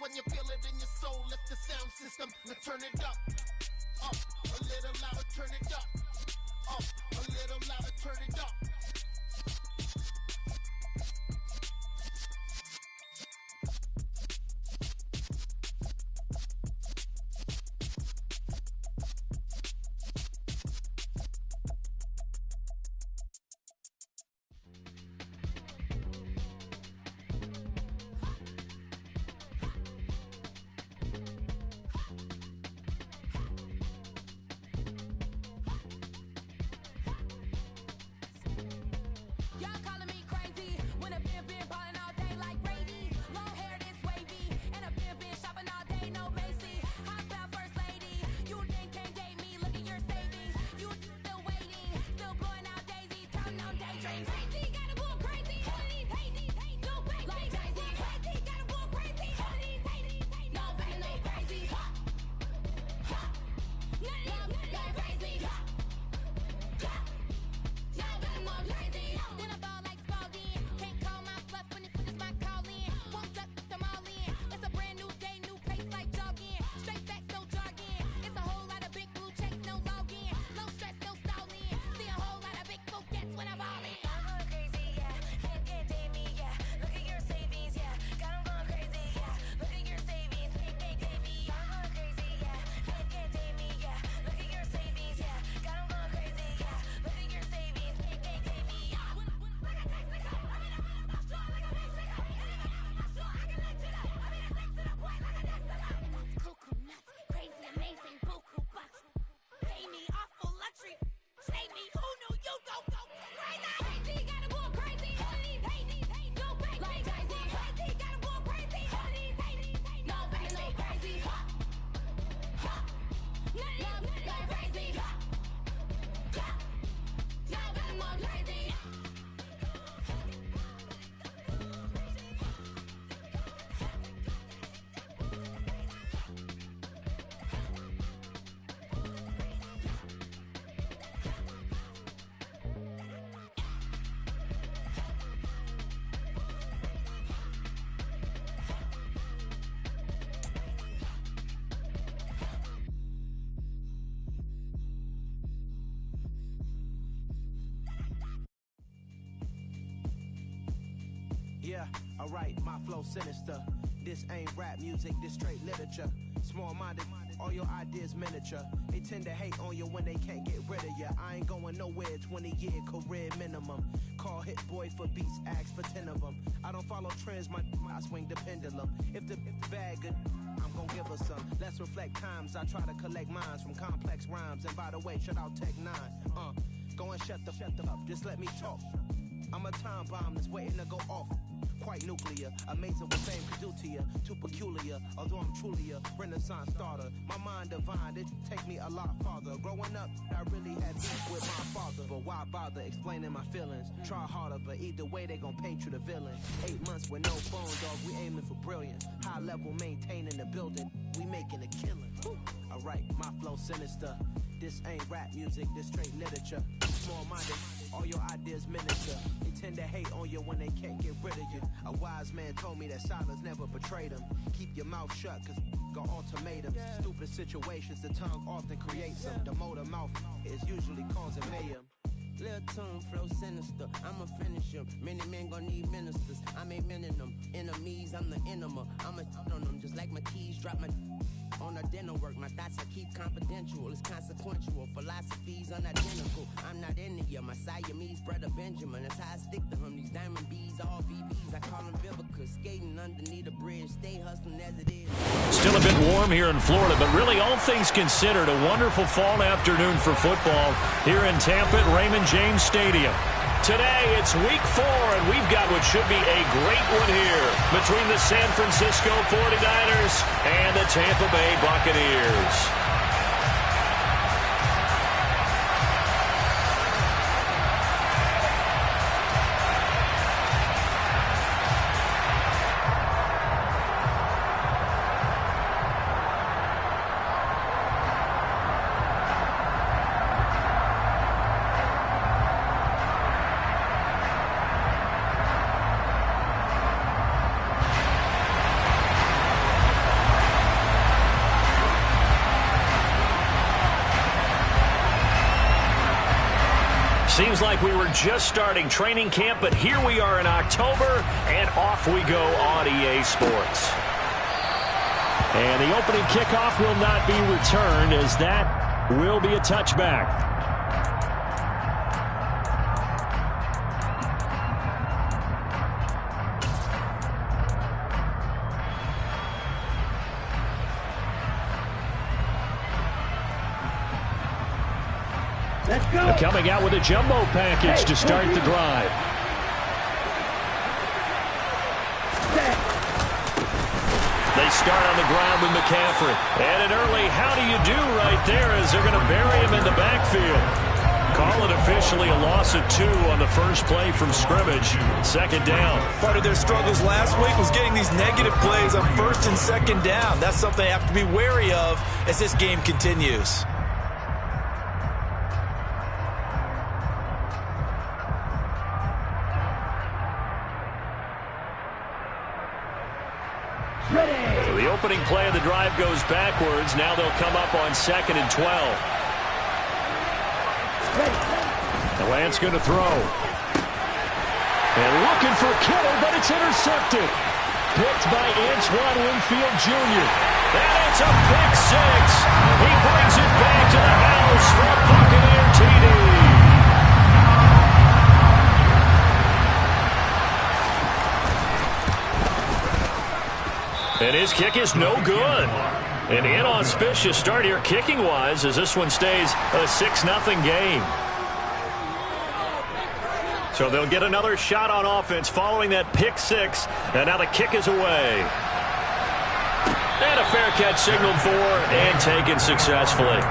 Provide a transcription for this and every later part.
when you feel it in your soul. Let the sound system, now turn it up. Up, a little louder, turn it up. Up, a little louder, turn it up. Yeah, alright, my flow sinister. This ain't rap music, this straight literature. Small-minded, all your ideas miniature. They tend to hate on you when they can't get rid of you. I ain't going nowhere, 20-year career minimum. Call Hit Boy for beats, ask for 10 of them. I don't follow trends, I swing the pendulum. If the bag good, I'm gon' give her some. Let's reflect times, I try to collect minds from complex rhymes. And by the way, shout out Tech 9. Go and shut the up, just let me talk. I'm a time bomb that's waiting to go off. Quite nuclear, amazing what fame could do to you. Too peculiar, although I'm truly a renaissance starter. My mind divine, it take me a lot farther. Growing up, I really had beef with my father. But why bother explaining my feelings? Try harder, but either way they gon' paint you the villain. 8 months with no phone, dog, we aiming for brilliant. High level maintaining the building, we making a killing. Alright, my flow sinister. This ain't rap music, this straight literature. Small-minded, all your ideas miniature. They tend to hate on you when they can't get rid of you. A wise man told me that silence never betrayed him. Keep your mouth shut, cause got ultimatums. Stupid situations, the tongue often creates them. The motor mouth is usually causing mayhem. Lil' tune, flow sinister, I'ma finish him. Many men gon' need ministers, I ain't mending them. Enemies, I'm the enema, I'ma on them. Just like my keys, drop my on a dinner work. My thoughts I keep confidential, it's consequential. Philosophies unidentical, I'm not into you. My Siamese brother Benjamin, that's how I stick to him. These diamond bees, all VBs, I call them Vivica. Skating underneath a bridge, stay hustling as it is. Still a bit warm here in Florida, but really all things considered, a wonderful fall afternoon for football here in Tampa at Raymond James Stadium. Today, it's week 4, and we've got what should be a great one here between the San Francisco 49ers and the Tampa Bay Buccaneers. Seems like we were just starting training camp, but here we are in October, and off we go on EA Sports. And the opening kickoff will not be returned, as that will be a touchback. Coming out with a jumbo package to start the drive. They start on the ground with McCaffrey. And an early how do you do right there as they're going to bury him in the backfield. Call it officially a loss of 2 on the first play from scrimmage. Second down. Part of their struggles last week was getting these negative plays on first and second down. That's something they have to be wary of as this game continues. So the opening play of the drive goes backwards. Now they'll come up on 2nd and 12. The Lance going to throw. And looking for Kittle, but it's intercepted. Picked by Antoine Winfield Jr. And it's a pick 6. He brings it back to the house for a Buccaneer TD. And his kick is no good. An inauspicious start here kicking-wise as this one stays a 6-0 game. So they'll get another shot on offense following that pick 6. And now the kick is away. And a fair catch signaled for and taken successfully.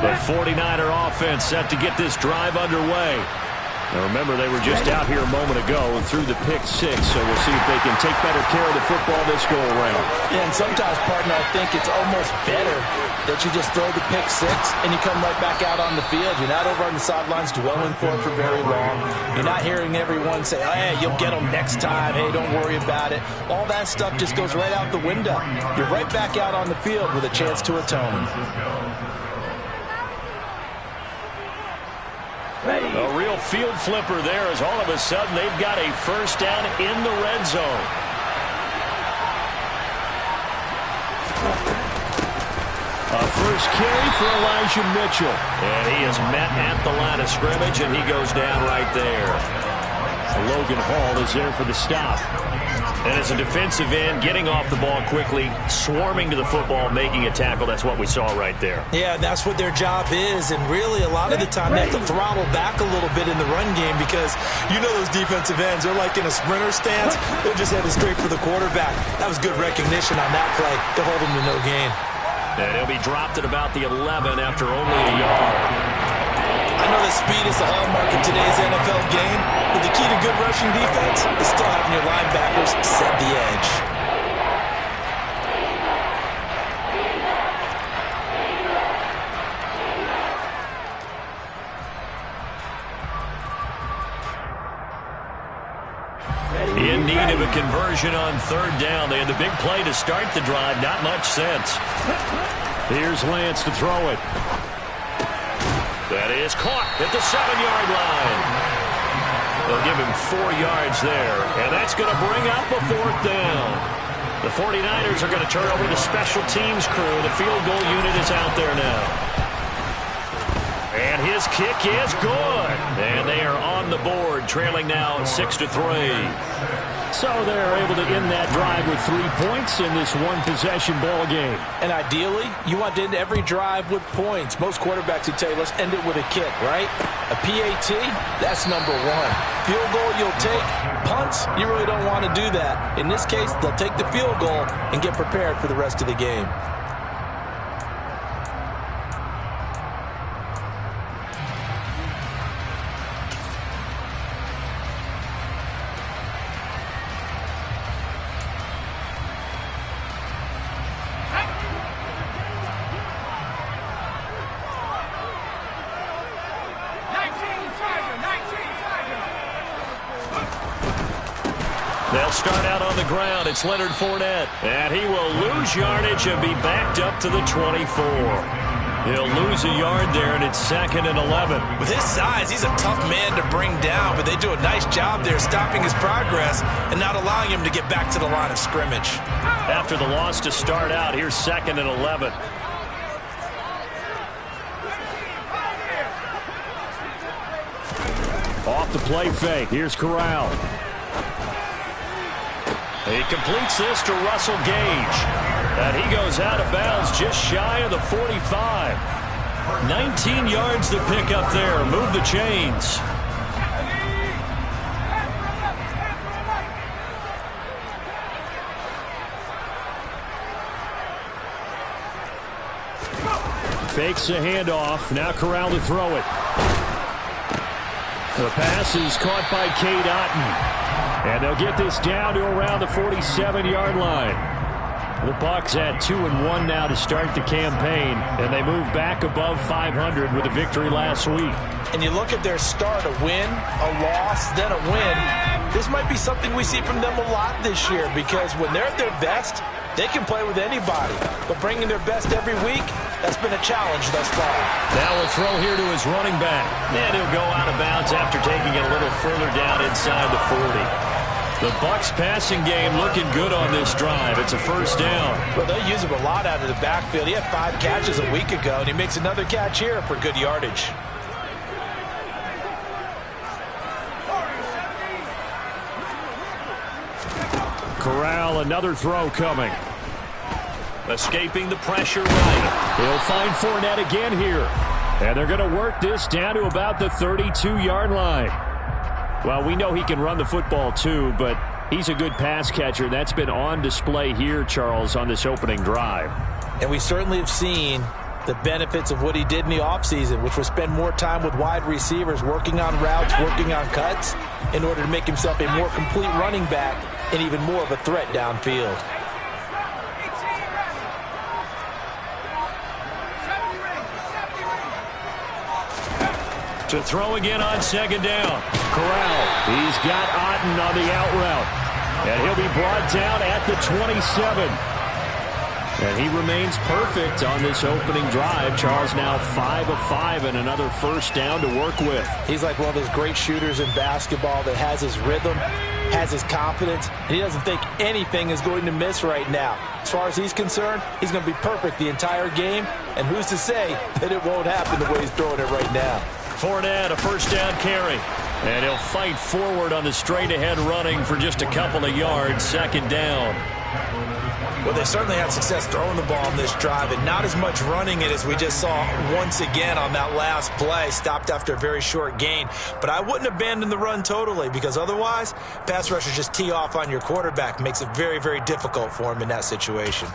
The 49er offense set to get this drive underway. Now remember, they were just out here a moment ago and threw the pick 6, so we'll see if they can take better care of the football this go-around. Yeah, and sometimes, partner, I think it's almost better that you just throw the pick 6 and you come right back out on the field. You're not over on the sidelines dwelling for it for very long. You're not hearing everyone say, oh, hey, you'll get them next time. Hey, don't worry about it. All that stuff just goes right out the window. You're right back out on the field with a chance to atone. A real field flipper there as all of a sudden they've got a first down in the red zone. A first carry for Elijah Mitchell. And he is met at the line of scrimmage, and he goes down right there. Logan Hall is there for the stop. And as a defensive end, getting off the ball quickly, swarming to the football, making a tackle. That's what we saw right there. Yeah, that's what their job is. And really, a lot of the time, they have to throttle back a little bit in the run game because you know those defensive ends, they're like in a sprinter stance. They're just headed straight for the quarterback. That was good recognition on that play to hold him to no gain. And he'll be dropped at about the 11 after only a yard. I know that speed is the hallmark of today's NFL game, but the key to good rushing defense is still having your linebackers set the edge. In need of a conversion on third down. They had the big play to start the drive. Not much sense. Here's Lance to throw it. That is caught at the 7-yard line. They'll give him 4 yards there, and that's going to bring up a fourth down. The 49ers are going to turn over the special teams crew. The field goal unit is out there now. And his kick is good. And they are on the board, trailing now 6-3. So they're able to end that drive with 3 points in this one-possession ball game. And ideally, you want to end every drive with points. Most quarterbacks would tell you, let's end it with a kick, right? A PAT, that's number 1. Field goal, you'll take. Punts, you really don't want to do that. In this case, they'll take the field goal and get prepared for the rest of the game. They'll start out on the ground. It's Leonard Fournette. And he will lose yardage and be backed up to the 24. He'll lose a yard there, and it's 2nd and 11. With his size, he's a tough man to bring down, but they do a nice job there stopping his progress and not allowing him to get back to the line of scrimmage. After the loss to start out, here's 2nd and 11. Off the play fake. Here's Corral. He completes this to Russell Gage. And he goes out of bounds just shy of the 45. 19 yards to pick up there. Move the chains. Fakes a handoff. Now Corral to throw it. The pass is caught by Cade Otton. And they'll get this down to around the 47-yard line. The Bucs at 2-1 now to start the campaign, and they move back above 500 with a victory last week. And you look at their start, a win, a loss, then a win. This might be something we see from them a lot this year, because when they're at their best, they can play with anybody. But bringing their best every week, that's been a challenge thus far. Now a throw here to his running back. And he'll go out of bounds after taking it a little further down inside the 40. The Bucs passing game looking good on this drive. It's a first down. Well, they'll use him a lot out of the backfield. He had 5 catches a week ago, and he makes another catch here for good yardage. Corral, another throw coming. Escaping the pressure right. He'll find Fournette again here. And they're going to work this down to about the 32-yard line. Well, we know he can run the football too, but he's a good pass catcher. That's been on display here, Charles, on this opening drive. And we certainly have seen the benefits of what he did in the offseason, which was spend more time with wide receivers, working on routes, working on cuts, in order to make himself a more complete running back and even more of a threat downfield. To throw again on 2nd down. Corral, he's got Otton on the out route. And he'll be brought down at the 27. And he remains perfect on this opening drive. Charles now 5 of 5 and another first down to work with. He's like one of those great shooters in basketball that has his rhythm, has his confidence, and he doesn't think anything is going to miss right now. As far as he's concerned, he's going to be perfect the entire game, and who's to say that it won't happen the way he's throwing it right now. Fournette, a first down carry. And he'll fight forward on the straight-ahead running for just a couple of yards. 2nd down. Well, they certainly had success throwing the ball on this drive, and not as much running it as we just saw once again on that last play. Stopped after a very short gain. But I wouldn't abandon the run totally, because otherwise, pass rushers just tee off on your quarterback. Makes it very, very difficult for him in that situation.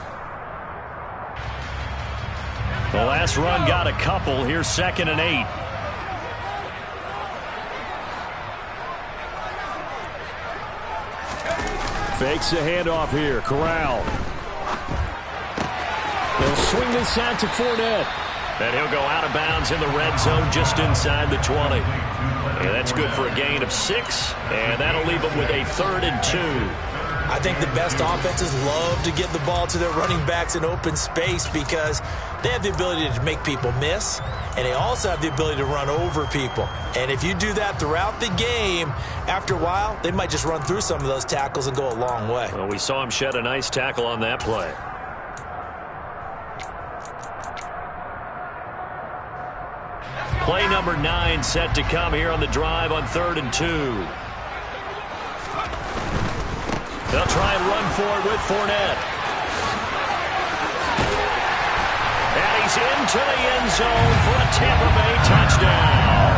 The last run got a couple. Here's 2nd and 8. Fakes a handoff here. Corral. They'll swing this out to Fournette. And he'll go out of bounds in the red zone just inside the 20. And that's good for a gain of 6. And that'll leave them with a 3rd and 2. I think the best offenses love to get the ball to their running backs in open space because they have the ability to make people miss, and they also have the ability to run over people. And if you do that throughout the game, after a while, they might just run through some of those tackles and go a long way. Well, we saw him shed a nice tackle on that play. Play number 9 set to come here on the drive on 3rd and 2. They'll try and run for it with Fournette. And he's into the end zone for a Tampa Bay touchdown.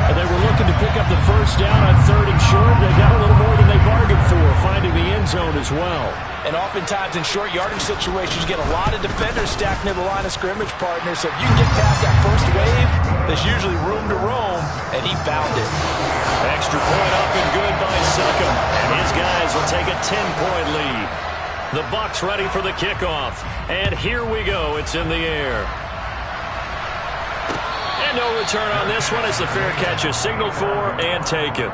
And they were looking to pick up the first down on 3rd and short. They got a little more than they bargained for, finding the end zone as well. And oftentimes in short yardage situations, you get a lot of defenders stacked near the line of scrimmage, partners. So if you can get past that first wave, there's usually room to roam, and he found it. Extra point up and good by Succum. And his guys will take a 10-point lead. The Bucs ready for the kickoff. And here we go. It's in the air. And no return on this one as the fair catch is signaled for and taken.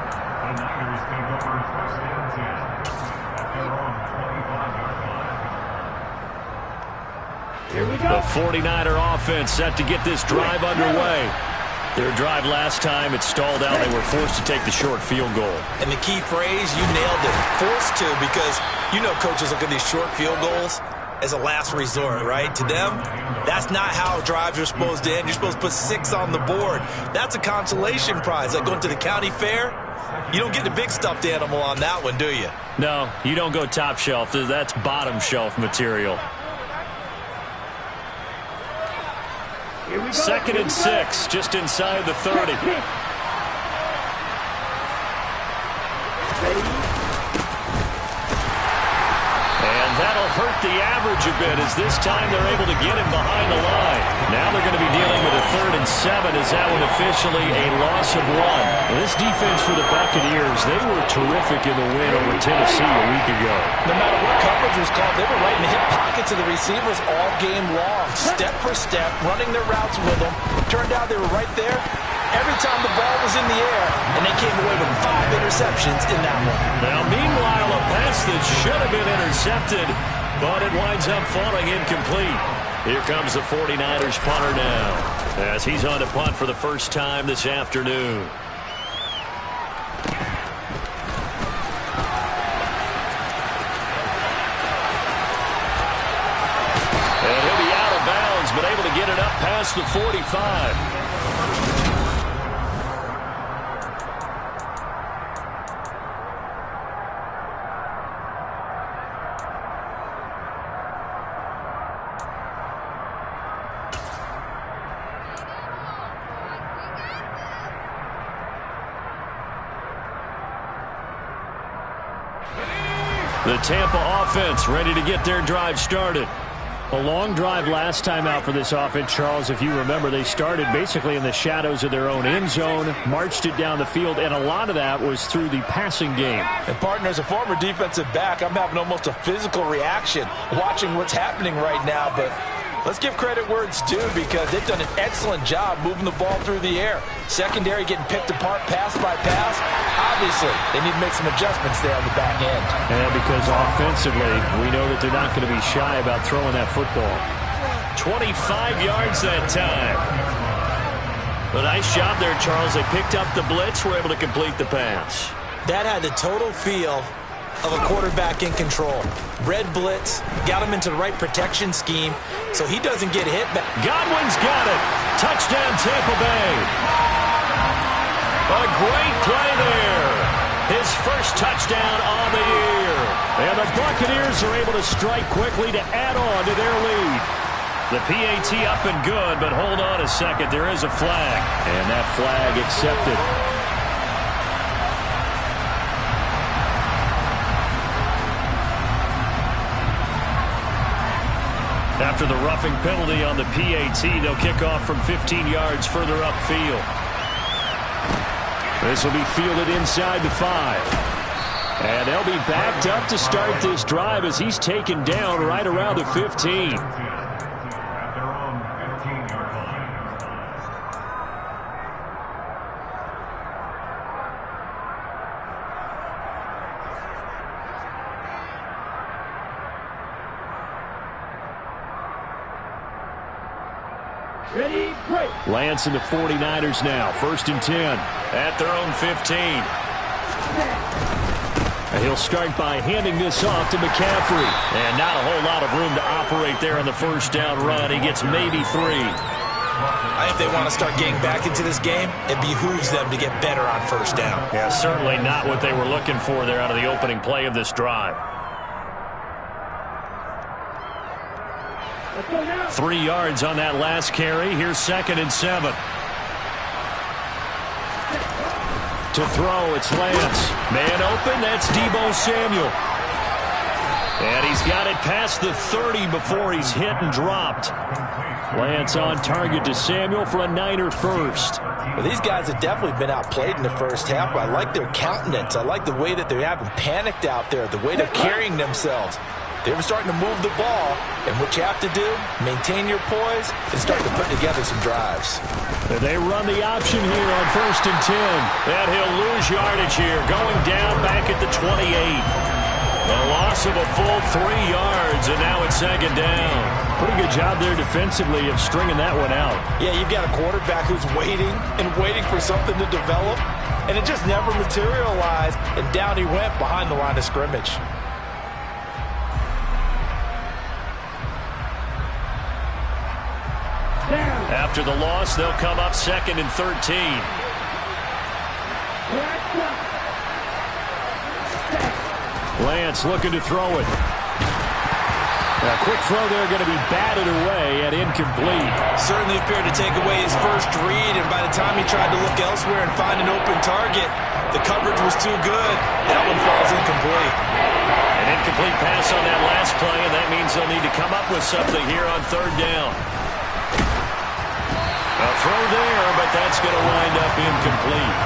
The 49er offense set to get this drive underway. Their drive last time, it stalled out. They were forced to take the short field goal. And the key phrase, you nailed it, forced to, because you know coaches look at these short field goals as a last resort, right? To them, that's not how drives are supposed to end. You're supposed to put 6 on the board. That's a consolation prize. Like going to the county fair, you don't get the big stuffed animal on that one, do you? No, you don't go top shelf. That's bottom shelf material. 2nd and 6, just inside the 30. And that'll hurt the average a bit, as this time they're able to get him behind the line. Now they're going to be dealing with a 3rd and 7, as that one officially a loss of 1. And this defense for the Buccaneers, they were terrific in the win over Tennessee a week ago. No matter what coverage was called, they were right in the hip pockets of the receivers all game long, step for step, running their routes with them. Turned out they were right there every time the ball was in the air, and they came away with 5 interceptions in that one. Now, meanwhile, a pass that should have been intercepted, but it winds up falling incomplete. Here comes the 49ers punter now, as he's on to punt for the first time this afternoon. And he'll be out of bounds, but able to get it up past the 45. The Tampa offense ready to get their drive started. A long drive last time out for this offense, Charles. If you remember, they started basically in the shadows of their own end zone, marched it down the field, and a lot of that was through the passing game. And, partner, as a former defensive back, I'm having almost a physical reaction watching what's happening right now. But let's give credit where it's due, because they've done an excellent job moving the ball through the air. Secondary getting picked apart pass by pass. Obviously, they need to make some adjustments there on the back end. And because offensively, we know that they're not going to be shy about throwing that football. 25 yards that time. A nice job there, Charles. They picked up the blitz, were able to complete the pass. That had the total feel of a quarterback in control. Red blitz, got him into the right protection scheme so he doesn't get hit. Godwin's got it. Touchdown, Tampa Bay. A great play there. His first touchdown on the year. And the Buccaneers are able to strike quickly to add on to their lead. The PAT up and good, but hold on a second. There is a flag. And that flag accepted. After the roughing penalty on the PAT, they'll kick off from 15 yards further upfield. This will be fielded inside the 5. And they'll be backed up to start this drive as he's taken down right around the 15. Ready, break. Lance and the 49ers now. 1st and 10 at their own 15. And he'll start by handing this off to McCaffrey. And not a whole lot of room to operate there on the first down run. He gets maybe 3. I think they want to start getting back into this game. It behooves them to get better on first down. Yeah, certainly not what they were looking for there out of the opening play of this drive. 3 yards on that last carry. Here's 2nd and 7. To throw, it's Lance. Man open, that's Deebo Samuel. And he's got it past the 30 before he's hit and dropped. Lance on target to Samuel for a Niner first. Well, these guys have definitely been outplayed in the first half, but I like their countenance. I like the way that they haven't panicked out there, the way they're carrying themselves. They're starting to move the ball, and what you have to do, maintain your poise and start to put together some drives. They run the option here on 1st and 10. And he'll lose yardage here, going down back at the 28. A loss of a full 3 yards, and now it's second down. Pretty good job there defensively of stringing that one out. Yeah, you've got a quarterback who's waiting and waiting for something to develop, and it just never materialized, and down he went behind the line of scrimmage. After the loss, they'll come up 2nd and 13. Lance looking to throw it. A quick throw there going to be batted away and incomplete. Certainly appeared to take away his first read, and by the time he tried to look elsewhere and find an open target, the coverage was too good. That one falls incomplete. An incomplete pass on that last play, and that means they'll need to come up with something here on 3rd down. A throw there, but that's going to wind up incomplete.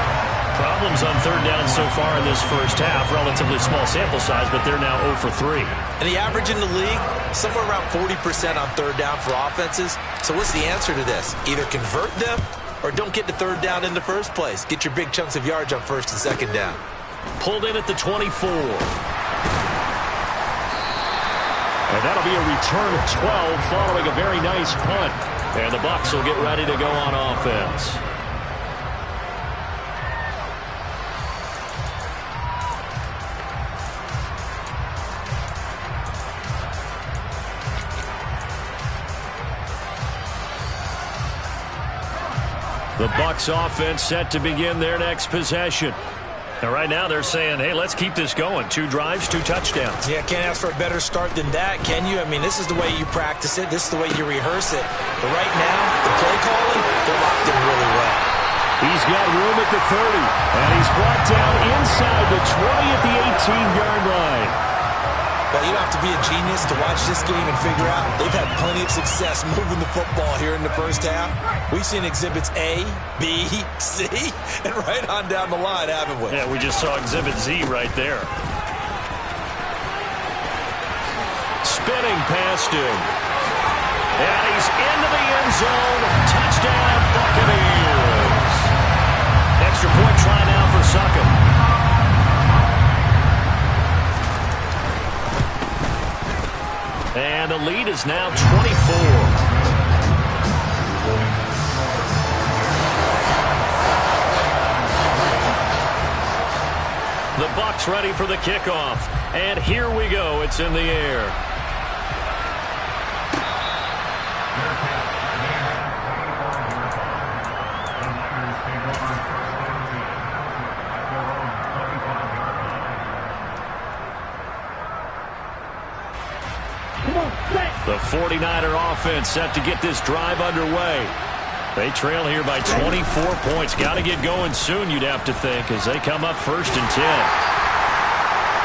Problems on 3rd down so far in this first half. Relatively small sample size, but they're now 0 for 3. And the average in the league, somewhere around 40% on 3rd down for offenses. So what's the answer to this? Either convert them or don't get to 3rd down in the first place. Get your big chunks of yards on 1st and 2nd down. Pulled in at the 24. And that'll be a return of 12 following a very nice punt. And the Bucs will get ready to go on offense. The Bucs offense set to begin their next possession. And right now they're saying, hey, let's keep this going. 2 drives, 2 touchdowns. Yeah, can't ask for a better start than that, can you? I mean, this is the way you practice it. This is the way you rehearse it. But right now, the play calling, they're locked in really well. He's got room at the 30, and he's brought down inside the 20 at the 18-yard line. Well, you don't have to be a genius to watch this game and figure out they've had plenty of success moving the football here in the first half. We've seen exhibits A, B, C, and right on down the line, haven't we? Yeah, we just saw exhibit Z right there. Spinning past him. And he's into the end zone. Touchdown, Buccaneers. Extra point try now for Suckum. And the lead is now 24. The Bucs ready for the kickoff. And here we go. It's in the air. The 49er offense set to get this drive underway. They trail here by 24 points. Got to get going soon, you'd have to think, as they come up 1st and 10.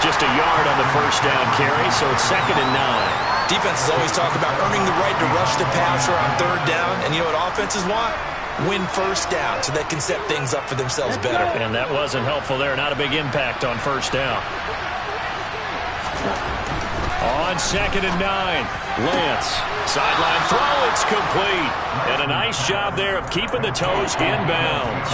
Just a yard on the 1st down carry, so it's 2nd and 9. Defenses always talk about earning the right to rush the passer on 3rd down, and you know what offenses want? Win 1st down so they can set things up for themselves better. And that wasn't helpful there. Not a big impact on 1st down. On 2nd and 9, Lance. Sideline throw, it's complete. And a nice job there of keeping the toes inbounds.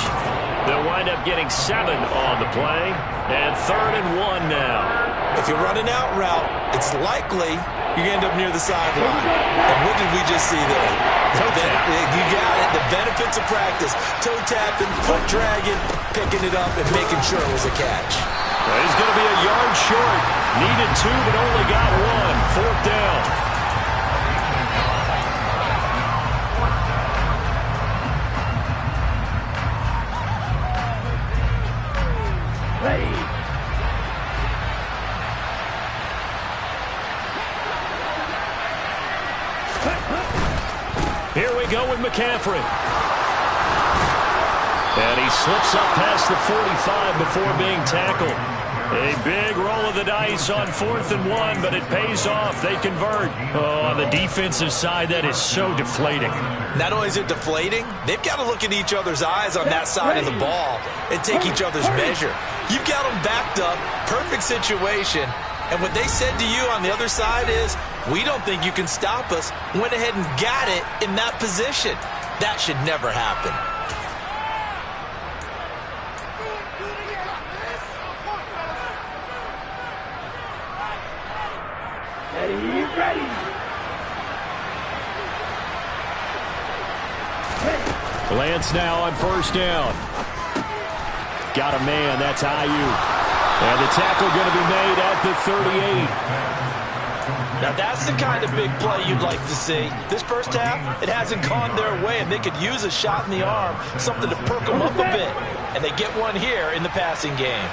They'll wind up getting 7 on the play. And 3rd and 1 now. If you run an out route, it's likely you end up near the sideline. And what did we just see there? You got it. The benefits of practice. Toe tapping, foot dragging, picking it up, and making sure it was a catch. Well, he's going to be a yard short. Needed 2, but only got 1. 4th down. Here we go with McCaffrey. And he slips up past the 45 before being tackled. A big roll of the dice on 4th and 1, but it pays off. They convert. Oh, on the defensive side, that is so deflating. Not only is it deflating, they've got to look in each other's eyes on that side of the ball and take each other's measure. You've got them backed up, perfect situation, and what they said to you on the other side is, we don't think you can stop us. Went ahead and got it in that position. That should never happen. Lance now on first down. Got a man, that's Ayuk. And the tackle going to be made at the 38. Now that's the kind of big play you'd like to see. This first half, it hasn't gone their way, and they could use a shot in the arm, something to perk them up a bit. And they get one here in the passing game.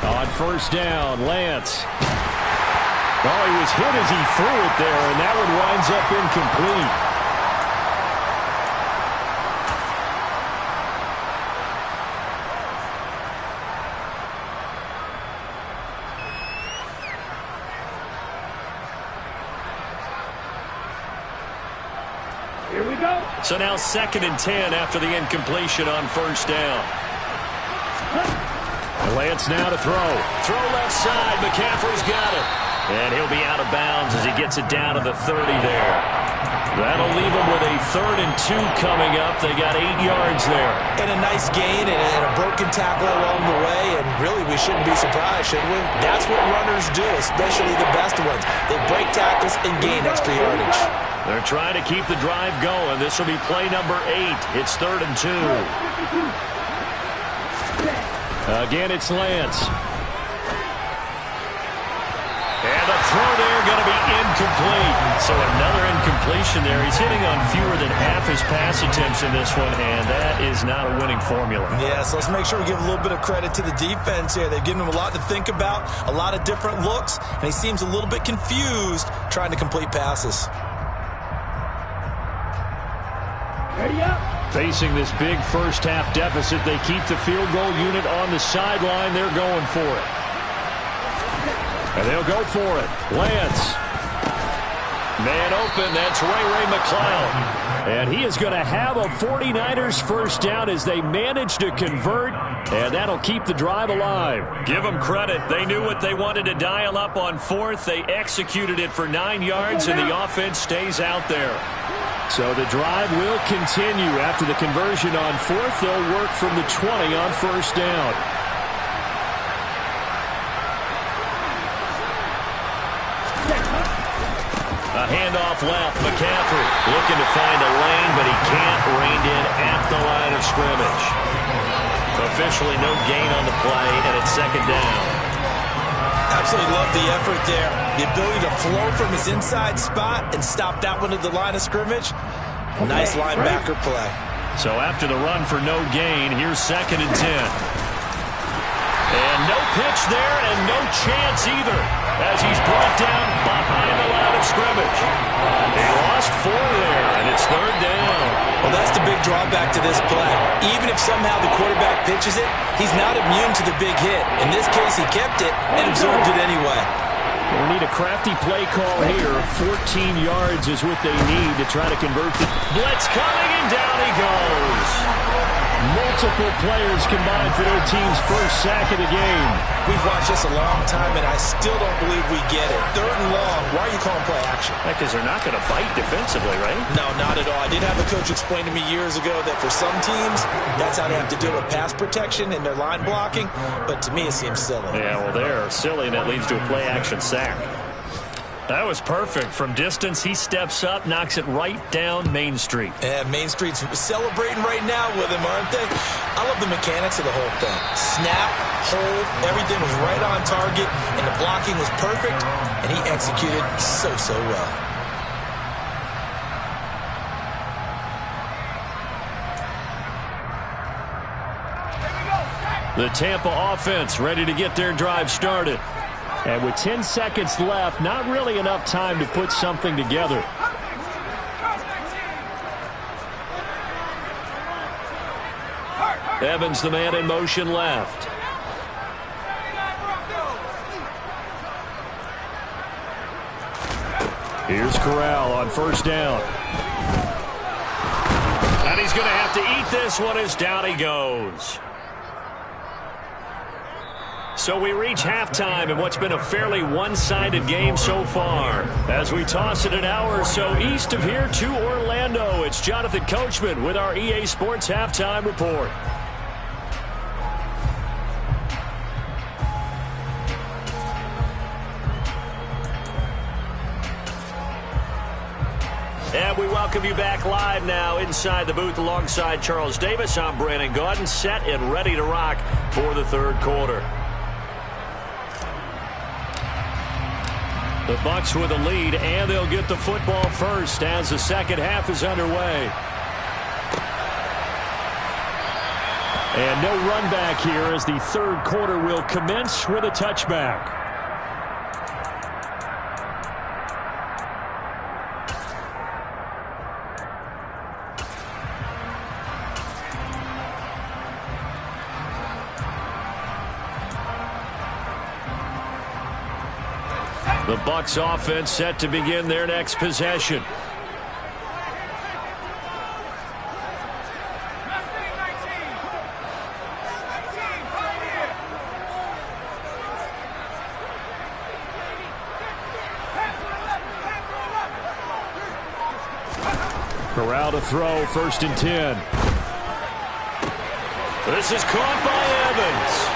On first down, Lance. Oh, he was hit as he threw it there, and that one winds up incomplete. Here we go. So now 2nd and 10 after the incompletion on first down. Lance now to throw. Throw left side. McCaffrey's got it. And he'll be out of bounds as he gets it down to the 30 there. That'll leave him with a 3rd and 2 coming up. They got 8 yards there. And a nice gain and a broken tackle along the way. And really, we shouldn't be surprised, should we? That's what runners do, especially the best ones. They break tackles and gain extra yardage. They're trying to keep the drive going. This will be play number 8. It's 3rd and 2. Again, it's Lance. And the throw there going to be incomplete. So another incompletion there. He's hitting on fewer than half his pass attempts in this one, and that is not a winning formula. Yeah, so let's make sure we give a little bit of credit to the defense here. They've given him a lot to think about, a lot of different looks, and he seems a little bit confused trying to complete passes. Ready up. Facing this big first-half deficit, they keep the field goal unit on the sideline. They're going for it. And they'll go for it. Lance. Man open. That's Ray McCloud. And he is going to have a 49ers first down as they manage to convert. And that'll keep the drive alive. Give them credit. They knew what they wanted to dial up on 4th. They executed it for 9 yards, and the offense stays out there. So the drive will continue. After the conversion on 4th, they'll work from the 20 on first down. A handoff left. McCaffrey looking to find a lane, but he can't. Reined in at the line of scrimmage. Officially no gain on the play, and it's 2nd down. Absolutely love the effort there. The ability to flow from his inside spot and stop that one at the line of scrimmage. Nice linebacker play. So after the run for no gain, here's 2nd and 10. And no pitch there and no chance either as he's brought down behind the line of scrimmage. They lost 4 there, and it's 3rd down. Well, that's the big drawback to this play. Even if somehow the quarterback pitches it, he's not immune to the big hit. In this case, he kept it and absorbed it anyway. We'll need a crafty play call here. 14 yards is what they need to try to convert the blitz coming, and down he goes. Multiple players combined for their team's first sack of the game. We've watched this a long time, and I still don't believe we get it. 3rd and long. Why are you calling play action? Because they're not going to bite defensively, right? No, not at all. I did have a coach explain to me years ago that for some teams, that's how they have to deal with pass protection and their line blocking. But to me, it seems silly. Yeah, well, they're silly, and that leads to a play action sack. That was perfect. From distance, he steps up, knocks it right down Main Street. And Main Street's celebrating right now with him, aren't they? I love the mechanics of the whole thing. Snap, hold, everything was right on target, and the blocking was perfect, and he executed so well. The Tampa offense ready to get their drive started. And with 10 seconds left, not really enough time to put something together. Evans, the man in motion left. Here's Corral on first down. And he's going to have to eat this one as down he goes. So we reach halftime in what's been a fairly one-sided game so far. As we toss it an hour or so east of here to Orlando, it's Jonathan Coachman with our EA Sports Halftime Report. And we welcome you back live now inside the booth alongside Charles Davis. I'm Brandon Gaudin, set and ready to rock for the third quarter. The Bucs with a lead, and they'll get the football first as the second half is underway. And no run back here as the third quarter will commence with a touchback. The Bucs offense set to begin their next possession. Corral to throw, 1st and 10. This is caught by Evans.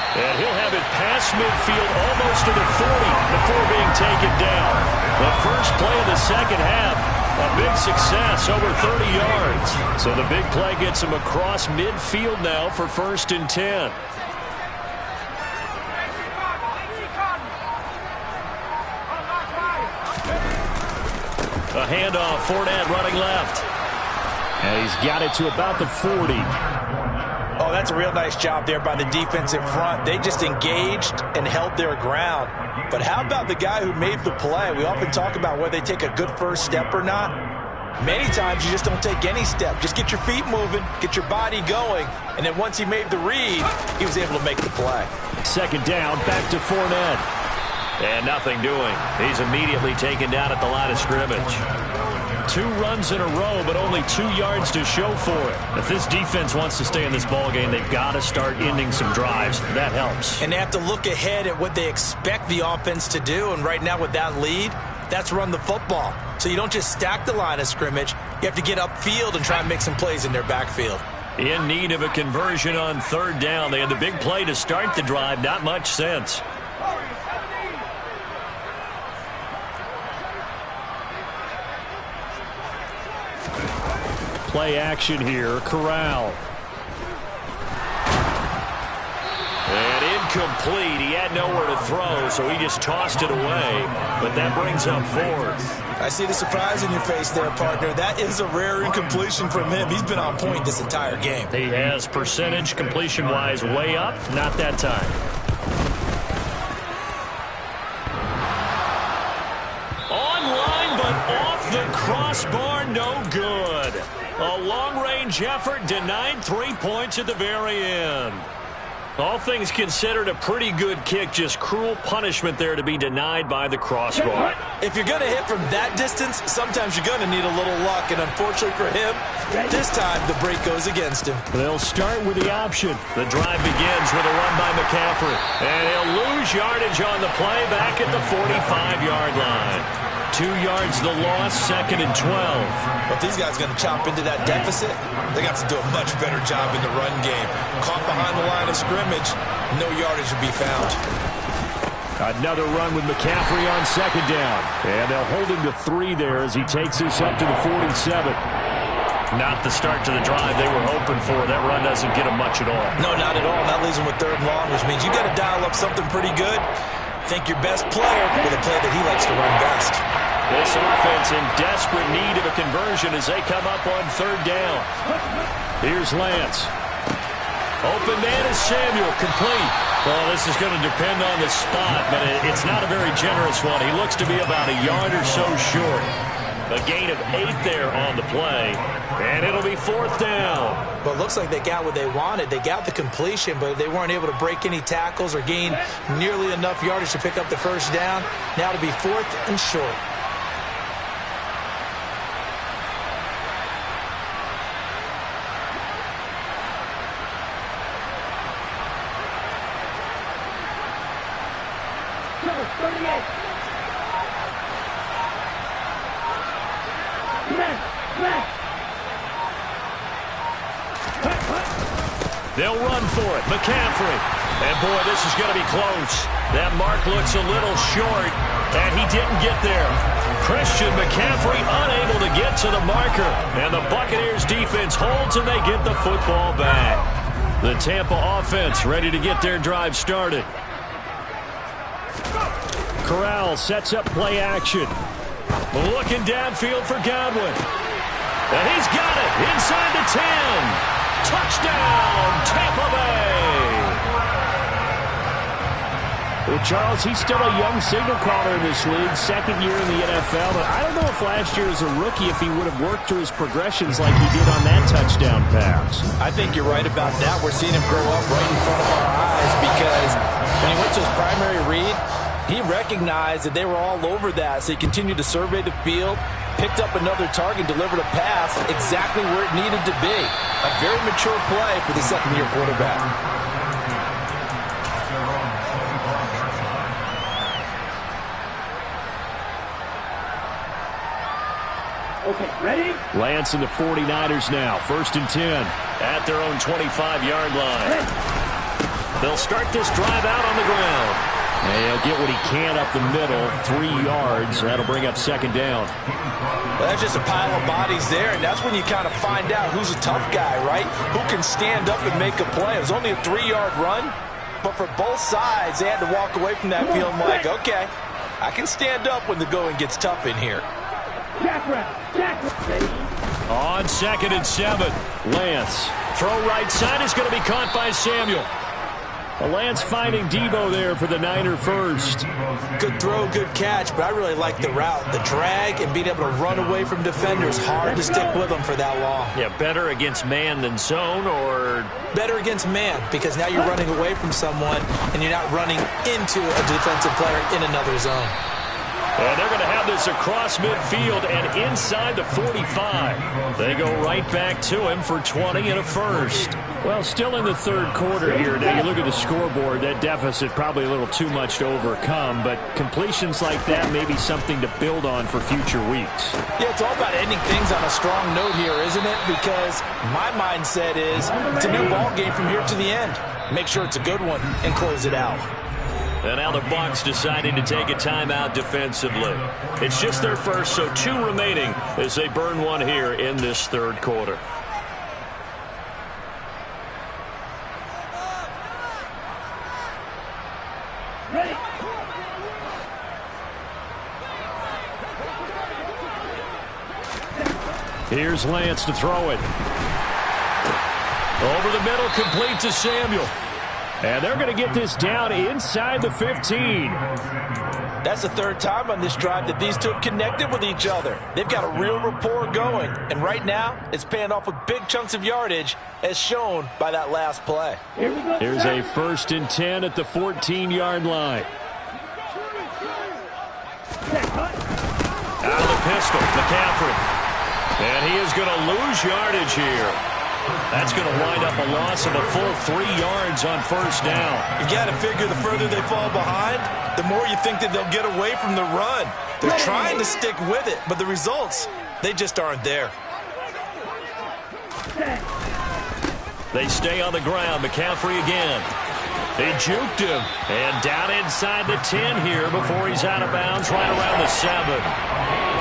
And he'll have it past midfield almost to the 40 before being taken down. The first play of the second half, a big success, over 30 yards. So the big play gets him across midfield now for 1st and 10. A handoff, Fournette running left. And he's got it to about the 40. Oh, that's a real nice job there by the defensive front. They just engaged and held their ground. But how about the guy who made the play? We often talk about whether they take a good first step or not. Many times you just don't take any step. Just get your feet moving, get your body going, and then once he made the read, he was able to make the play. Second down, back to Fournette. And nothing doing. He's immediately taken down at the line of scrimmage. 2 runs in a row, but only 2 yards to show for it. If this defense wants to stay in this ballgame, they've got to start ending some drives. That helps. And they have to look ahead at what they expect the offense to do. And right now with that lead, that's run the football. So you don't just stack the line of scrimmage. You have to get upfield and try and make some plays in their backfield. In need of a conversion on 3rd down. They had the big play to start the drive. Not much sense. Play action here, Corral. And incomplete. He had nowhere to throw, so he just tossed it away. But that brings up 4th. I see the surprise in your face there, partner. That is a rare incompletion from him. He's been on point this entire game. He has percentage completion-wise way up. Not that time. Online, but off the crossbar, no good. A long-range effort denied 3 points at the very end. All things considered, a pretty good kick. Just cruel punishment there to be denied by the crossbar. If you're going to hit from that distance, sometimes you're going to need a little luck. And unfortunately for him, this time the break goes against him. They'll start with the option. The drive begins with a run by McCaffrey. And he'll lose yardage on the play back at the 45-yard line. 2 yards the loss, 2nd and 12. But these guys are going to chop into that deficit. They got to do a much better job in the run game. Caught behind the line of scrimmage, no yardage to be found. Another run with McCaffrey on 2nd down. And they'll hold him to 3 there as he takes this up to the 47. Not the start to the drive they were hoping for. That run doesn't get them much at all. No, not at all. That leaves them with 3rd and long, which means you got to dial up something pretty good. Think your best player with a play that he likes to run best. This offense in desperate need of a conversion as they come up on 3rd down. Here's Lance. Open man is Samuel, complete. Well, this is going to depend on the spot, but it's not a very generous one. He looks to be about a yard or so short. A gain of 8 there on the play, and it'll be 4th down. Well, it looks like they got what they wanted. They got the completion, but they weren't able to break any tackles or gain nearly enough yardage to pick up the 1st down. Now to be 4th and short. 38. Left. They'll run for it. McCaffrey. And, boy, this is going to be close. That mark looks a little short, and he didn't get there. Christian McCaffrey unable to get to the marker. And the Buccaneers defense holds, and they get the football back. The Tampa offense ready to get their drive started. Corral sets up play action. Looking downfield for Godwin. And he's got it inside the 10. Touchdown, Tampa Bay. Well, Charles, he's still a young signal caller in this league, second year in the NFL, but I don't know if last year as a rookie if he would have worked through his progressions like he did on that touchdown pass. I think you're right about that. We're seeing him grow up right in front of our eyes because when he went to his primary read, he recognized that they were all over that, so he continued to survey the field, picked up another target, delivered a pass exactly where it needed to be. A very mature play for the second-year quarterback. Okay, ready? Lance and the 49ers now, 1st and 10. At their own 25-yard line. They'll start this drive out on the ground. And he'll get what he can up the middle, 3 yards. That'll bring up 2nd down. Well, that's just a pile of bodies there, and that's when you kind of find out who's a tough guy, right? Who can stand up and make a play. It was only a 3-yard run, but for both sides, they had to walk away from that feeling like, okay, I can stand up when the going gets tough in here. On 2nd and 7. Lance. Throw right side is going to be caught by Samuel. Lance finding Debo there for the Niner first. Good throw, good catch, but I really like the route. The drag and being able to run away from defenders. Hard to stick with them for that long. Yeah, better against man than zone, or? Better against man, because now you're running away from someone and you're not running into a defensive player in another zone. And they're going to have this across midfield and inside the 45. They go right back to him for 20 and a first. Well, still in the third quarter here. Now, you look at the scoreboard, that deficit probably a little too much to overcome, but completions like that may be something to build on for future weeks. Yeah, it's all about ending things on a strong note here, isn't it? Because my mindset is it's a new ball game from here to the end. Make sure it's a good one and close it out. And now the Bucs deciding to take a timeout defensively. It's just their first, so 2 remaining as they burn one here in this third quarter. Ready. Here's Lance to throw it. Over the middle, complete to Samuel. And they're going to get this down inside the 15. That's the third time on this drive that these two have connected with each other. They've got a real rapport going. And right now, it's paying off with big chunks of yardage, as shown by that last play. Here's a 1st and 10 at the 14-yard line. Out of the pistol, McCaffrey. And he is going to lose yardage here. That's going to wind up a loss of a full 3 yards on 1st down. You got to figure the further they fall behind, the more you think that they'll get away from the run. They're trying to stick with it, but the results, they just aren't there. They stay on the ground. McCaffrey again. They juked him. And down inside the 10 here before he's out of bounds right around the 7.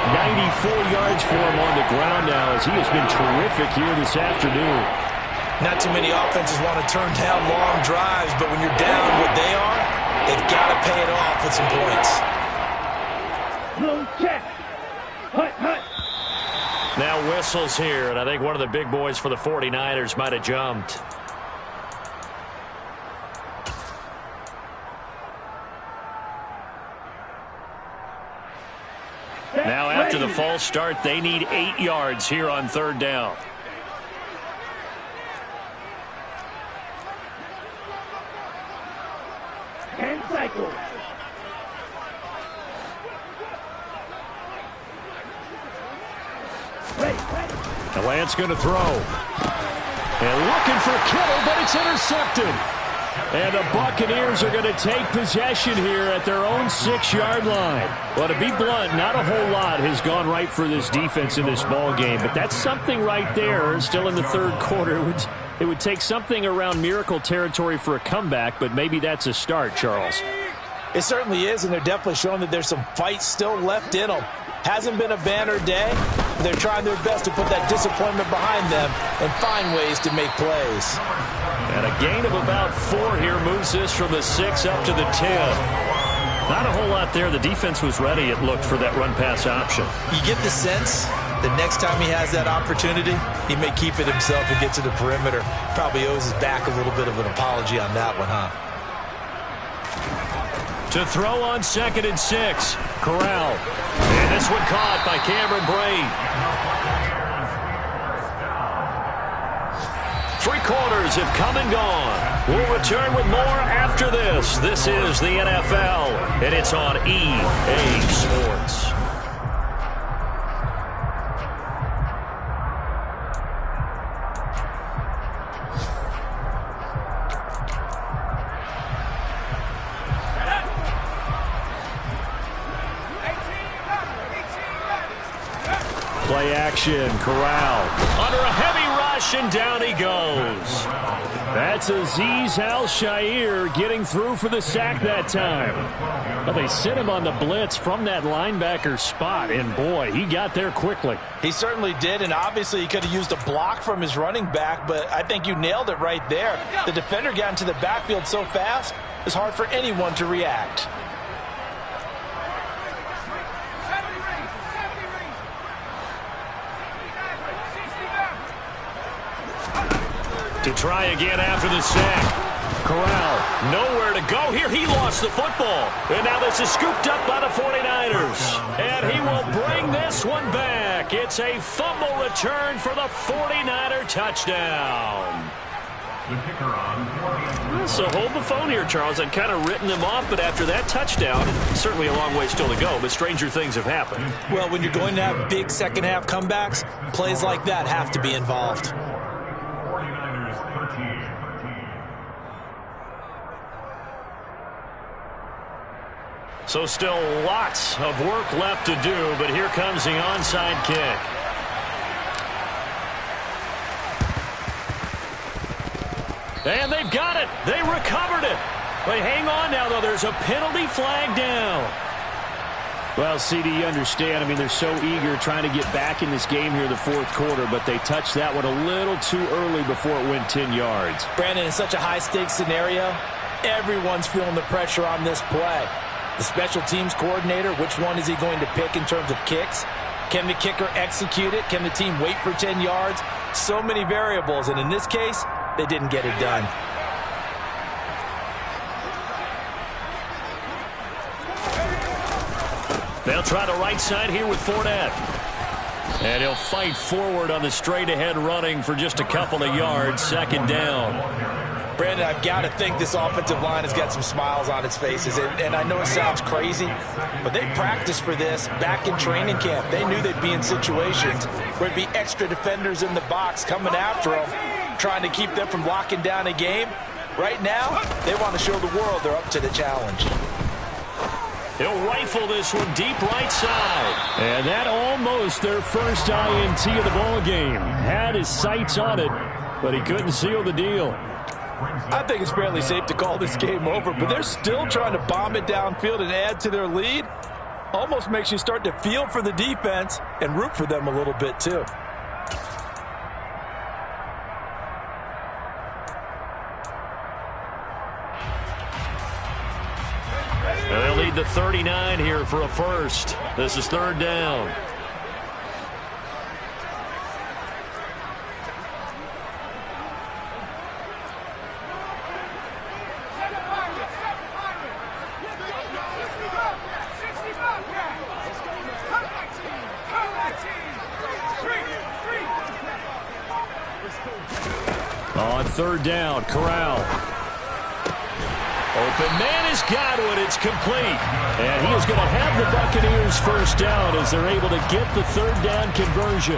94 yards for him on the ground now as he has been terrific here this afternoon. Not too many offenses want to turn down long drives, but when you're down what they are, they've got to pay it off with some points. Low check. Hut, hut. Now whistles here, and I think one of the big boys for the 49ers might have jumped. Now after the false start, they need 8 yards here on 3rd down. And cycle. The Lance going to throw. And looking for Kittle, but it's intercepted. And the Buccaneers are going to take possession here at their own 6-yard line. Well, to be blunt, not a whole lot has gone right for this defense in this ball game, but that's something right there. Still in the third quarter. It would take something around miracle territory for a comeback, but maybe that's a start, Charles. It certainly is, and they're definitely showing that there's some fight still left in them. Hasn't been a banner day. They're trying their best to put that disappointment behind them and find ways to make plays. And a gain of about 4 here moves this from the 6 up to the 10. Not a whole lot there. The defense was ready, it looked, for that run-pass option. You get the sense that next time he has that opportunity, he may keep it himself and get to the perimeter. Probably owes his back a little bit of an apology on that one, huh? To throw on 2nd and 6. Corral. And this one caught by Cameron Brate. 3 quarters have come and gone. We'll return with more after this. This is the NFL, and it's on EA Sports. Play action, Corral. Under a heavy rush, and down he goes. That's Azeez Al-Shaair getting through for the sack that time. Well, they sent him on the blitz from that linebacker spot, and boy, he got there quickly. He certainly did, and obviously he could have used a block from his running back, but I think you nailed it right there. The defender got into the backfield so fast, it's hard for anyone to react. To try again after the sack. Corral, nowhere to go here. He lost the football. And now this is scooped up by the 49ers. And he will bring this one back. It's a fumble return for the 49er touchdown. So hold the phone here, Charles. I'd kind of written them off, but after that touchdown, certainly a long way still to go, but stranger things have happened. Well, when you're going to have big second-half comebacks, plays like that have to be involved. So still lots of work left to do, but here comes the onside kick. And they've got it. They recovered it. They hang on now, though. There's a penalty flag down. Well, CD, you understand. I mean, they're so eager trying to get back in this game here in the fourth quarter, but they touched that one a little too early before it went 10 yards. Brandon, in such a high-stakes scenario, everyone's feeling the pressure on this play. The special teams coordinator, which one is he going to pick in terms of kicks? Can the kicker execute it? Can the team wait for 10 yards? So many variables, and in this case, they didn't get it done. They'll try the right side here with Fournette. And he'll fight forward on the straight-ahead running for just a couple of yards. 2nd down. Brandon, I've got to think this offensive line has got some smiles on its faces. And I know it sounds crazy, but they practiced for this back in training camp. They knew they'd be in situations where there'd be extra defenders in the box coming after them, trying to keep them from locking down a game. Right now, they want to show the world they're up to the challenge. He'll rifle this one deep right side. And that almost their first INT of the ball game. Had his sights on it, but he couldn't seal the deal. I think it's fairly safe to call this game over, but they're still trying to bomb it downfield and add to their lead. Almost makes you start to feel for the defense and root for them a little bit too. And they'll lead the 39 here for a first. This is 3rd down. On 3rd down, Corral. Open man has got one. It's complete. And he is going to have the Buccaneers first down as they're able to get the 3rd down conversion.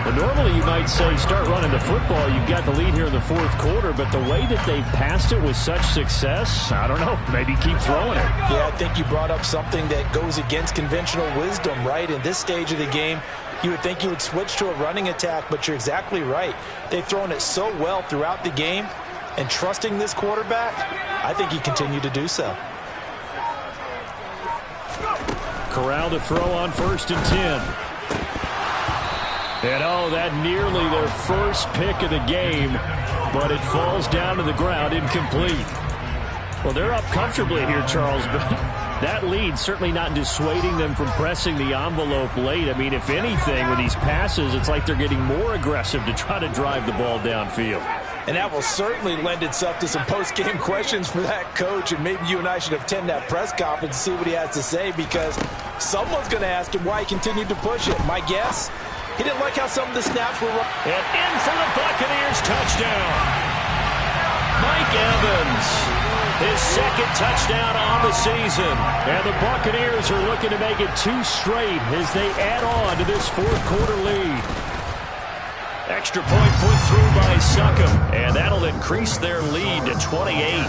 Well, normally you might say start running the football. You've got the lead here in the fourth quarter, but the way that they've passed it with such success, I don't know, maybe keep throwing it. Yeah, I think you brought up something that goes against conventional wisdom, right? In this stage of the game, you would think you would switch to a running attack, but you're exactly right. They've thrown it so well throughout the game, and trusting this quarterback, I think he continued to do so. Corral to throw on 1st and 10. And oh, that nearly their first pick of the game, but it falls down to the ground, incomplete. Well, they're up comfortably here, Charles, but that lead certainly not dissuading them from pressing the envelope late. I mean, if anything, with these passes, it's like they're getting more aggressive to try to drive the ball downfield. And that will certainly lend itself to some post-game questions for that coach, and maybe you and I should attend that press conference and see what he has to say, because someone's going to ask him why he continued to push it. My guess? He didn't like how some of the snaps were run. And in for the Buccaneers, touchdown. Mike Evans, his second touchdown on the season. And the Buccaneers are looking to make it 2 straight as they add on to this fourth quarter lead. Extra point put through by Succop, and that'll increase their lead to 28.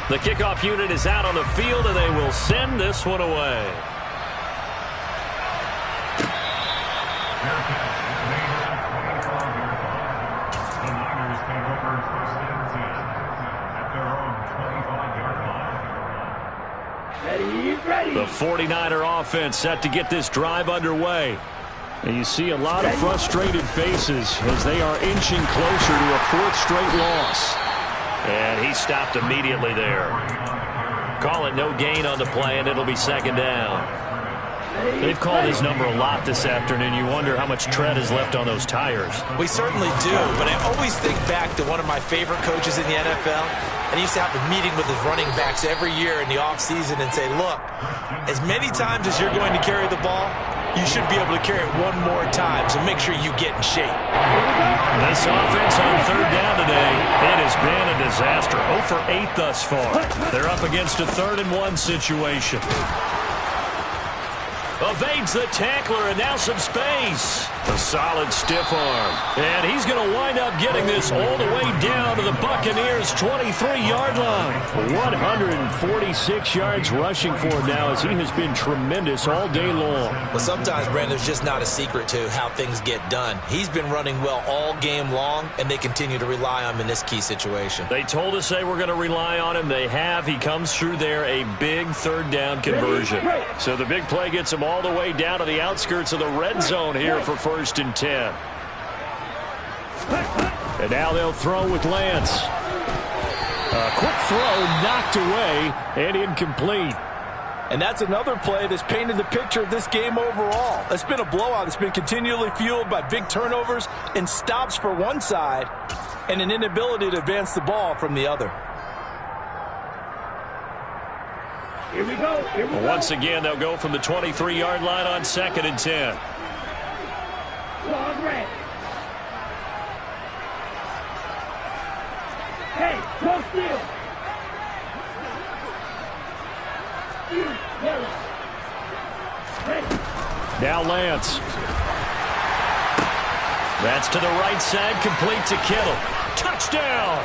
The kickoff unit is out on the field, and they will send this one away. The 49er offense set to get this drive underway. And you see a lot of frustrated faces as they are inching closer to a 4th straight loss. And he stopped immediately there. Call it no gain on the play, and it'll be 2nd down. They've called his number a lot this afternoon. You wonder how much tread is left on those tires. We certainly do, but I always think back to one of my favorite coaches in the NFL, and he used to have a meeting with his running backs every year in the offseason and say, look, as many times as you're going to carry the ball, you should be able to carry it one more time, so make sure you get in shape. This offense on 3rd down today, it has been a disaster. 0 for 8 thus far. They're up against a 3rd and 1 situation. Evades the tackler, and now some space. A solid stiff arm. And he's going to wind up getting this all the way down to the Buccaneers' 23-yard line. 146 yards rushing for him now, as he has been tremendous all day long. Well, sometimes, Brandon, there's just not a secret to how things get done. He's been running well all game long, and they continue to rely on him in this key situation. They told us they were going to rely on him. They have. He comes through there, a big 3rd down conversion. So the big play gets him all the way down to the outskirts of the red zone here for 1st and 10. And now they'll throw with Lance. A quick throw knocked away and incomplete. And that's another play that's painted the picture of this game overall. It's been a blowout. It's been continually fueled by big turnovers and stops for one side and an inability to advance the ball from the other. Here we go. Here we go. Once again, they'll go from the 23-yard line on 2nd and 10. Long red. Hey, go steal. Yellow. Ready. Now Lance. That's to the right side, complete to Kittle. Touchdown!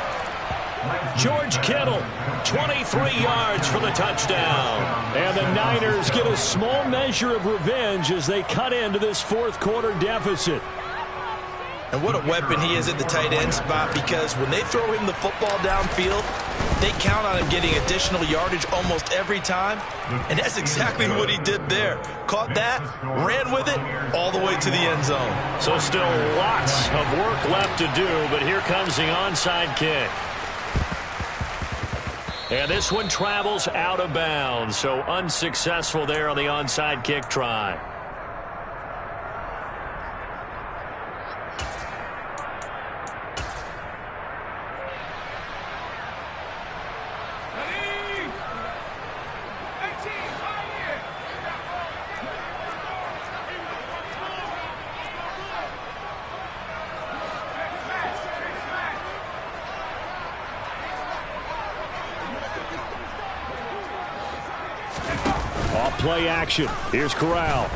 George Kittle, 23 yards for the touchdown. And the Niners get a small measure of revenge as they cut into this 4th quarter deficit. And what a weapon he is at the tight end spot, because when they throw him the football downfield, they count on him getting additional yardage almost every time. And that's exactly what he did there. Caught that, ran with it, all the way to the end zone. So still lots of work left to do, but here comes the onside kick. And this one travels out of bounds, so unsuccessful there on the onside kick try. play action. Here's Corral.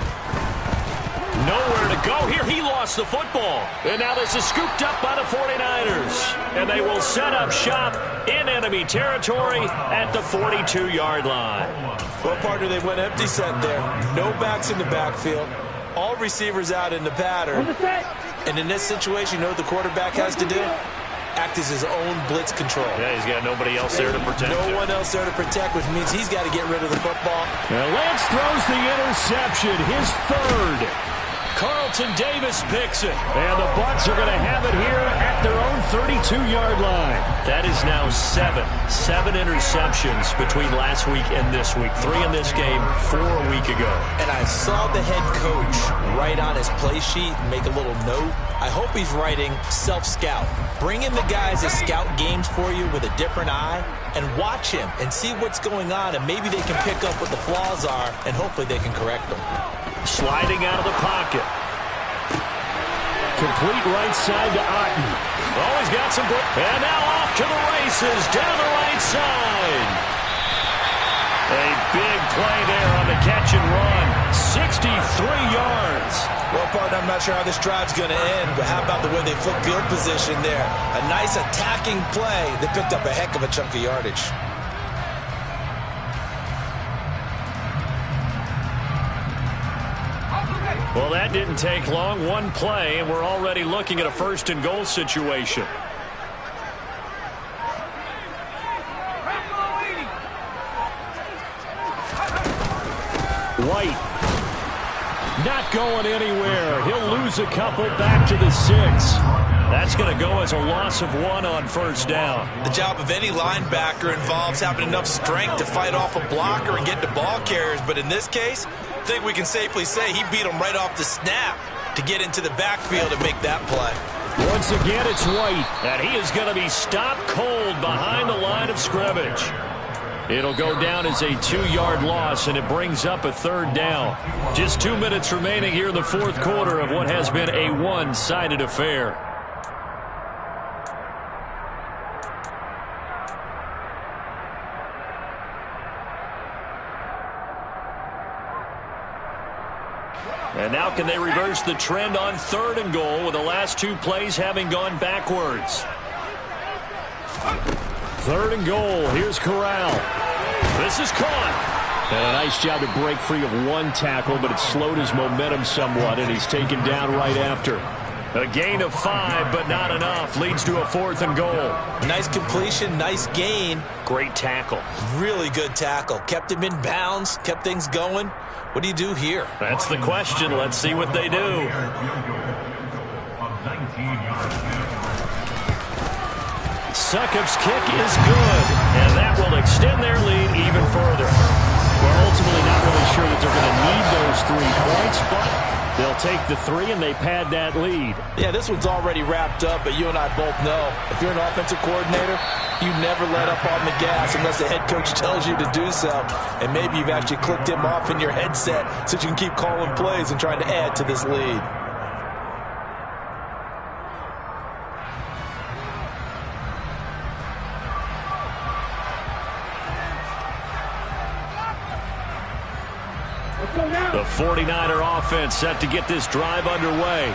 Nowhere to go here. He lost the football. And now this is scooped up by the 49ers. And they will set up shop in enemy territory at the 42-yard line. Well, partner, they went empty set there. No backs in the backfield. All receivers out in the pattern. And in this situation, you know what the quarterback has to do? Act as his own blitz control. Yeah, he's got nobody else there to protect him. No one else there to protect, which means he's got to get rid of the football. And Lance throws the interception, his third. Carlton Davis picks it. And the Bucs are going to have it here at their own 32-yard line. That is now seven interceptions between last week and this week. 3 in this game, 4 a week ago. And I saw the head coach write on his play sheet and make a little note. I hope he's writing self-scout. Bring in the guys that scout games for you with a different eye and watch him and see what's going on, and maybe they can pick up what the flaws are, and hopefully they can correct them. Sliding out of the pocket. Complete right side to Otten. Oh, he's got some... And now off to the races down the right side. A big play there on the catch and run. 63 yards. Well, partner, I'm not sure how this drive's going to end, but how about the way they flip field position there? A nice attacking play that picked up a heck of a chunk of yardage. Well, that didn't take long. One play, and we're already looking at a first and goal situation. White. Not going anywhere. He'll lose a couple back to the 6. That's going to go as a loss of 1 on first down. The job of any linebacker involves having enough strength to fight off a blocker and get to ball carriers, but in this case, I think we can safely say he beat him right off the snap to get into the backfield and make that play. Once again, it's White. And he is going to be stopped cold behind the line of scrimmage. It'll go down as a 2-yard loss, and it brings up a 3rd down. Just 2 minutes remaining here in the 4th quarter of what has been a one-sided affair. And now can they reverse the trend on 3rd and goal with the last 2 plays having gone backwards? 3rd and goal. Here's Corral. This is caught. And a nice job to break free of 1 tackle, but it slowed his momentum somewhat, and he's taken down right after. A gain of 5, but not enough. Leads to a 4th and goal. Nice completion, nice gain. Great tackle. Really good tackle. Kept him in bounds, kept things going. What do you do here? That's the question. Let's see what they do. Succop's kick is good, and that will extend their lead even further. We're ultimately not really sure that they're going to need those 3 points, but they'll take the 3 and they pad that lead. Yeah, this one's already wrapped up, but you and I both know if you're an offensive coordinator, you never let up on the gas unless the head coach tells you to do so. And maybe you've actually clicked him off in your headset so you can keep calling plays and trying to add to this lead. The 49er offense set to get this drive underway.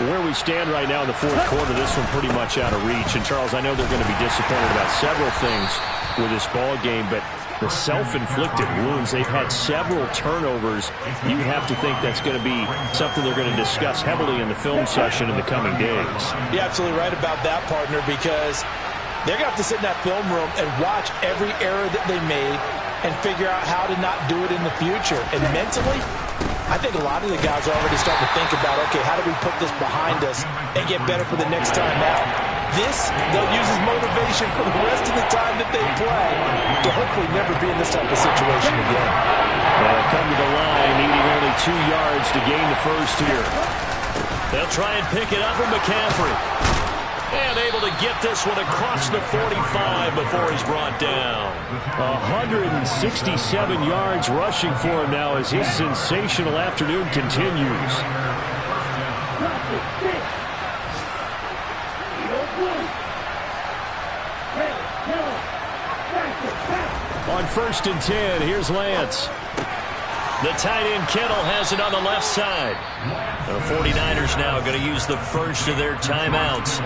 Where we stand right now in the 4th quarter, this one pretty much out of reach. And, Charles, I know they're going to be disappointed about several things with this ball game, but the self-inflicted wounds, they've had several turnovers. You have to think that's going to be something they're going to discuss heavily in the film session in the coming days. You're absolutely right about that, partner, because they're going to have to sit in that film room and watch every error that they made and figure out how to not do it in the future. And mentally, I think a lot of the guys are already starting to think about, okay, how do we put this behind us and get better for the next time out? This, they'll use as motivation for the rest of the time that they play to hopefully never be in this type of situation again. They'll come to the line, needing only 2 yards to gain the first here. They'll try and pick it up with McCaffrey. And able to get this one across the 45 before he's brought down. 167 yards rushing for him now as his sensational afternoon continues. On 1st and 10, here's Lance. The tight end Kittle has it on the left side. The 49ers now going to use the first of their timeouts,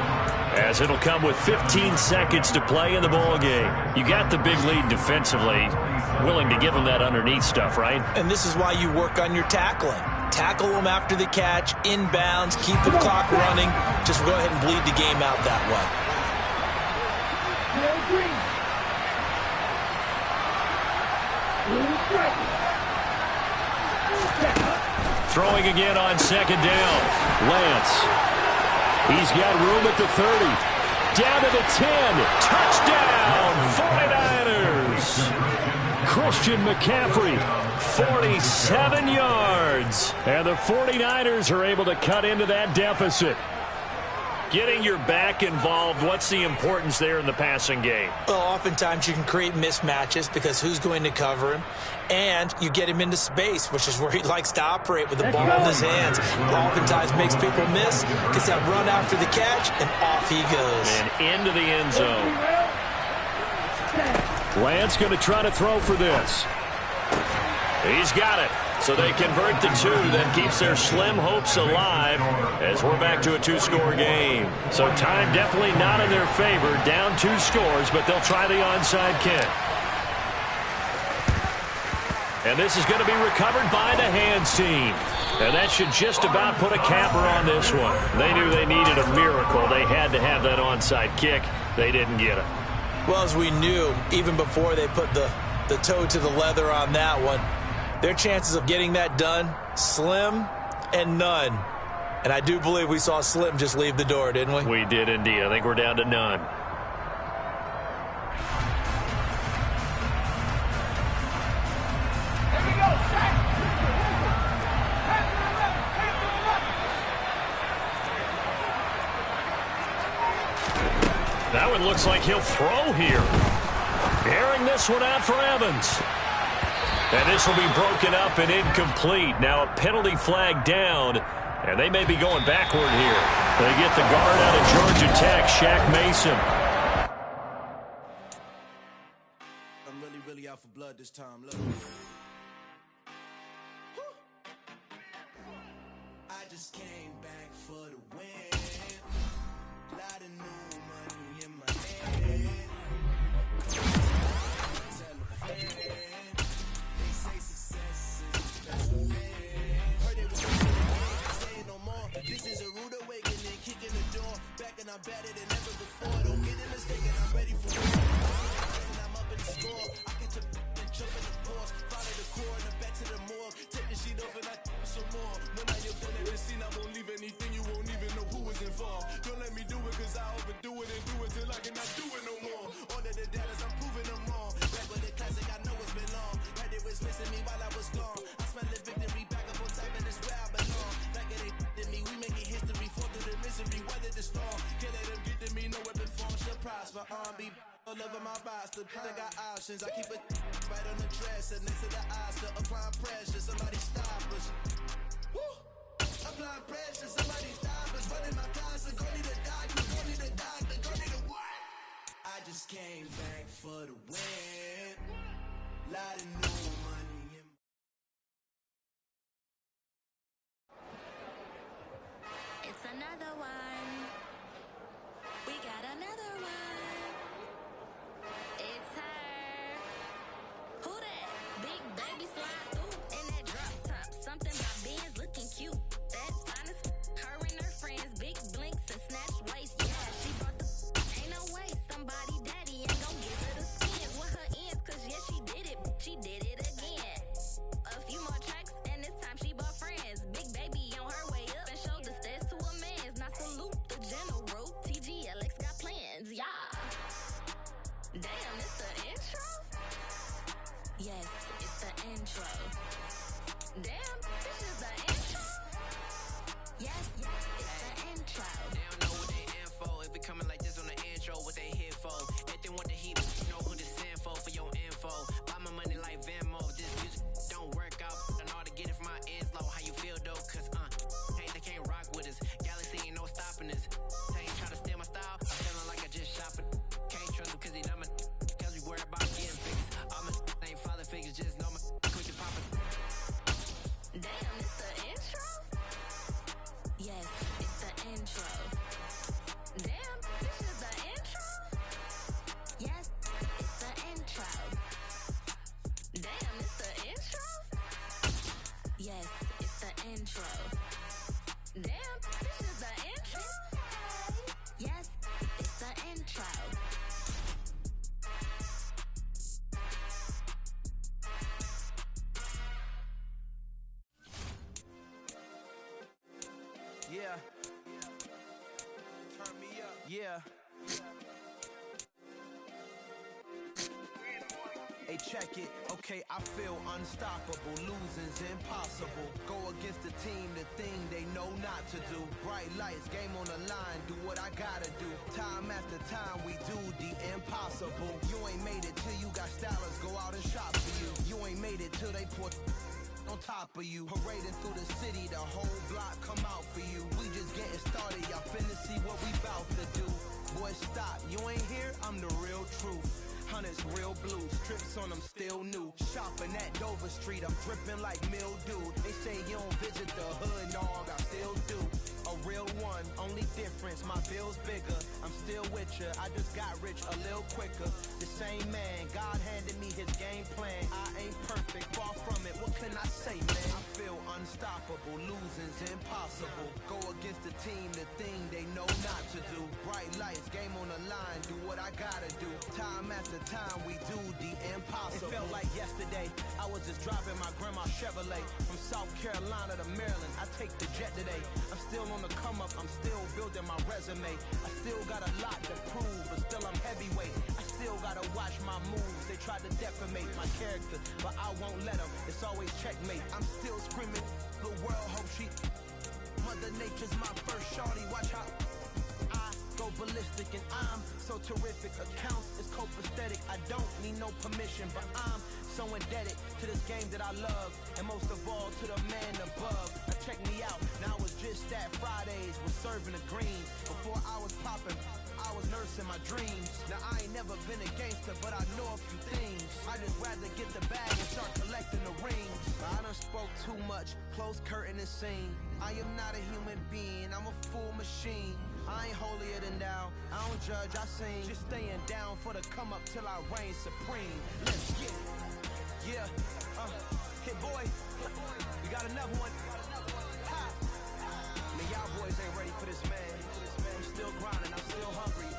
as it'll come with 15 seconds to play in the ball game. You got the big lead defensively, willing to give them that underneath stuff, right? And this is why you work on your tackling. Tackle them after the catch, inbounds, keep the clock running. Just go ahead and bleed the game out that way. Throwing again on second down. Lance. He's got room at the 30. Down to the 10. Touchdown, 49ers. Christian McCaffrey, 47 yards. And the 49ers are able to cut into that deficit. Getting your back involved, what's the importance there in the passing game? Well, oftentimes you can create mismatches because who's going to cover him? And you get him into space, which is where he likes to operate with the ball in his hands. Oftentimes makes people miss, gets that run after the catch, and off he goes. And into the end zone. Lance going to try to throw for this. He's got it. So they convert the 2. That keeps their slim hopes alive as we're back to a 2-score game. So time definitely not in their favor. Down 2 scores, but they'll try the onside kick. And this is going to be recovered by the hands team. And that should just about put a capper on this one. They knew they needed a miracle. They had to have that onside kick. They didn't get it. Well, as we knew, even before they put the toe to the leather on that one, their chances of getting that done, slim and none. And I do believe we saw Slim just leave the door, didn't we? We did indeed. I think we're down to none. That one looks like he'll throw here. Airing this one out for Evans. And this will be broken up and incomplete. Now a penalty flag down, and they may be going backward here. They get the guard out of Georgia Tech, Shaq Mason. I'm really out for blood this time. Look. I just came back for the win. Lot of new money in my hand. This is a rude awakening, kicking the door, back and I'm better than ever before. Don't get in mistaken, I'm ready for war. And I'm up in the score. I catch a and jump in the course, follow the core and the back to the morgue. Take the sheet off and I some more. When I get done at the scene, I won't leave anything. You won't even know who is involved. Don't let me do it, cause I overdo it and do it till I cannot do it no more. All of the doubters, I'm proving them wrong. Back with the classic, I know it's been long. Right, it was missing me while I was gone. I smell the victory back up on top, and it's where I belong. Like it ain't me, we making history, fall through the misery, weather the storm. Can't let them get to me, no weapon form should prosper. Be all over my roster, I got options. I keep it right on the dresser, next to the Oscar, applying pressure. Somebody stop us. Woo! Applying pressure, somebody stop us. Running my closet, go need a doctor, go need a doctor, go need a what? I just came back for the win. Lot of new money in It's another one. We got another one. It's her. Who that? Big baby slide through in that drop top. Something about Benz looking cute. That's honest. Her and her friends, big blinks and snatch waist. Yeah, she brought the ain't no way. Somebody daddy ain't gon' give her the skins with her ends. Cause yeah, she did it. She did it again. A few more tracks and this time she bought friends. Big baby on her way up and showed the stairs to a man's. Now salute the general. TGLX got plans, yeah. Damn, it's the intro? Yes, it's the intro. Damn, this is the intro? Yes, it's the intro. They don't know what they info. If it coming like this on the intro, what they here for? If they want the heat, you know who to send for your info. Buy my money like Venmo. This music don't work out. I know how to get it from my ends low. How you feel though? Cause hey, they can't rock with us. Galaxy ain't no stopping us. They ain't trying to steal my style. I'm feeling like I just shopping. Can't trust them cause they know my cause we worried about getting figures. All my ain't father figures, just know my quick to pop it. Yeah. Turn me up. Yeah. Hey, check it. Okay, I feel unstoppable. Losing's impossible. Go against the team, the thing they know not to do. Bright lights, game on the line. Do what I gotta do. Time after time, we do the impossible. You ain't made it till you got stylers. Go out and shop for you. You ain't made it till they put on top of you. Parading through the city, the whole block come out for you. We just getting started. Y'all finna see what we bout to do. Boy, stop. You ain't here? I'm the real truth. Hunters real blue, strips on them still new. Shopping at Dover Street, I'm dripping like mildew. They say you don't visit the hood, dog, I still do. A real one, only difference, my bill's bigger. I'm still with ya, I just got rich a little quicker. The same man, God handed me his game plan. I ain't perfect, far from it, what can I say, man? I feel unstoppable, losing's impossible. Go against the team, the thing they know not to do. Bright lights, game on the line, do what I gotta do. Time after time, we do the impossible. It felt like yesterday, I was just driving my grandma's Chevrolet. From South Carolina to Maryland, I take the jet today. I'm still on the come up, I'm still building my resume. I still got a lot to prove, but still I'm heavyweight. I still gotta watch my moves, they try to defamate my character, but I won't let them, it's always checkmate. I'm still screaming, the world hope she Mother Nature's my first shorty, watch how I go ballistic and I'm so terrific. Accounts is copacetic, I don't need no permission, but I'm so indebted to this game that I love, and most of all to the man above. Now check me out, now I was just at Fridays, was serving the greens. Before I was popping, I was nursing my dreams. Now I ain't never been a gangster, but I know a few things. I just rather get the bag and start collecting the rings. I done spoke too much, close curtain and scene. I am not a human being, I'm a full machine. I ain't holier than thou, I don't judge, I sing. Just staying down for the come up till I reign supreme. Let's get it. Yeah, hit boy, we got another one. Ha! Man, y'all boys ain't ready for this, man. I'm still grinding, I'm still hungry.